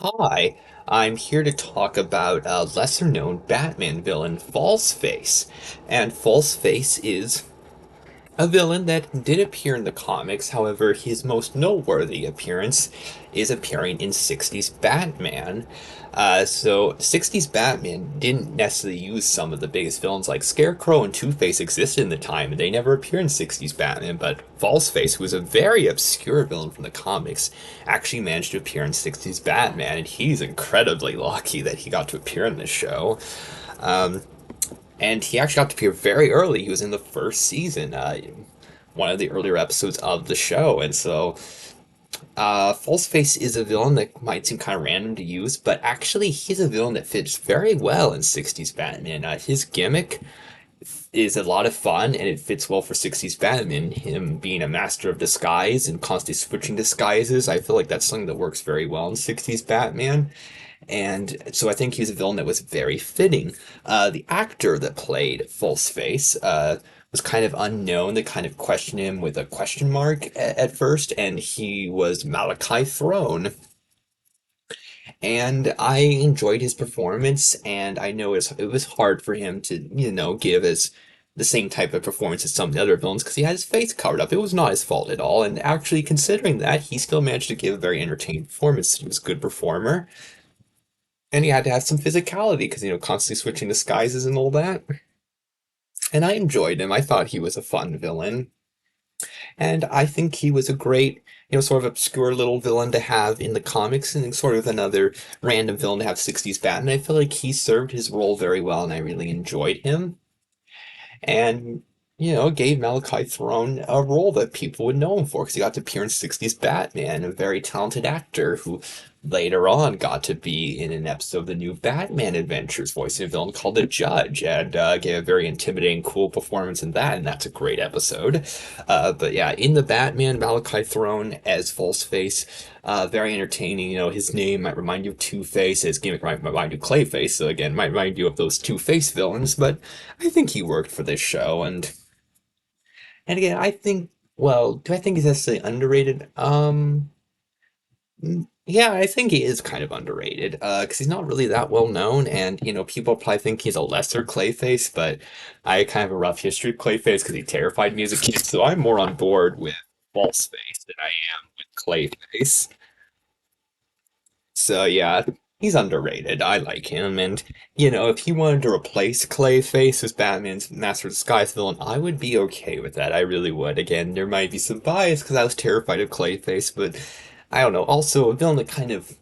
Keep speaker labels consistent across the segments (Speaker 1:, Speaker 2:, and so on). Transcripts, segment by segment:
Speaker 1: Hi, I'm here to talk about a lesser known Batman villain, Falseface. And Falseface is a villain that did appear in the comics. However, his most noteworthy appearance is appearing in 60s Batman. So 60s Batman didn't necessarily use some of the biggest villains like Scarecrow and Two-Face existed in the time, and they never appeared in 60s Batman, but Falseface, who was a very obscure villain from the comics, actually managed to appear in 60s Batman, and he's incredibly lucky that he got to appear in this show. Um, and he actually got to appear very early. He was in the first season, one of the earlier episodes of the show. And so, Falseface is a villain that might seem kind of random to use, but actually, he's a villain that fits very well in 60s Batman. His gimmick is a lot of fun, and it fits well for 60s Batman. Him being a master of disguise and constantly switching disguises, I feel like that's something that works very well in 60s Batman. And so I think he was a villain that was very fitting. The actor that played Falseface was kind of unknown. They kind of questioned him with a question mark at first, and he was Malachi Throne. And I enjoyed his performance, and I know it was hard for him to, give as the same type of performance as some of the other villains because he had his face covered up. It was not his fault at all, and actually, considering that, he still managed to give a very entertaining performance. He was a good performer. And he had to have some physicality because, constantly switching disguises and all that. And I enjoyed him. I thought he was a fun villain. And I think he was a great, sort of obscure little villain to have in the comics and sort of another random villain to have 60s Batman. I feel like he served his role very well and I really enjoyed him. And gave Malachi Throne a role that people would know him for because he got to appear in 60s Batman, a very talented actor who later on got to be in an episode of the new Batman Adventures, voicing a villain called the Judge, and gave a very intimidating, cool performance in that, and that's a great episode. But yeah, in the Batman, Malachi Throne as Falseface, very entertaining. His name might remind you of Two-Face, his gimmick might remind you of Clayface, so again, might remind you of those Two-Face villains, but I think he worked for this show, and again, I think, well, do I think he's necessarily underrated? Yeah, I think he is kind of underrated, because he's not really that well known, and people probably think he's a lesser Clayface, but I kind of have a rough history of Clayface because he terrified me as a kid, so I'm more on board with Falseface than I am with Clayface. So yeah, he's underrated. I like him, and if he wanted to replace Clayface as Batman's Master of Disguise villain, I would be okay with that. I really would. Again, there might be some bias because I was terrified of Clayface, but I don't know. Also, a villain that kind of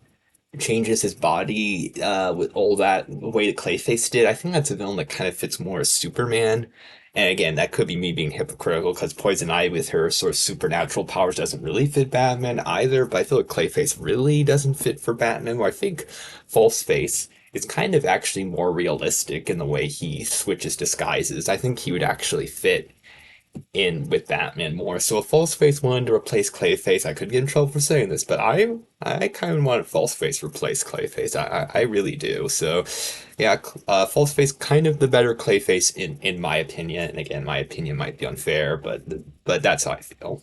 Speaker 1: changes his body with all that the way that Clayface did. I think that's a villain that kind of fits more as Superman. And again, that could be me being hypocritical because Poison Ivy with her sort of supernatural powers doesn't really fit Batman either. But I feel like Clayface really doesn't fit for Batman. Where I think Falseface is kind of actually more realistic in the way he switches disguises. I think he would actually fit in with Batman more. So if Falseface wanted to replace Clayface, I could get in trouble for saying this, but I kind of want Falseface to replace Clayface. I really do. So yeah, Falseface kind of the better Clayface in my opinion. And again, my opinion might be unfair, but that's how I feel.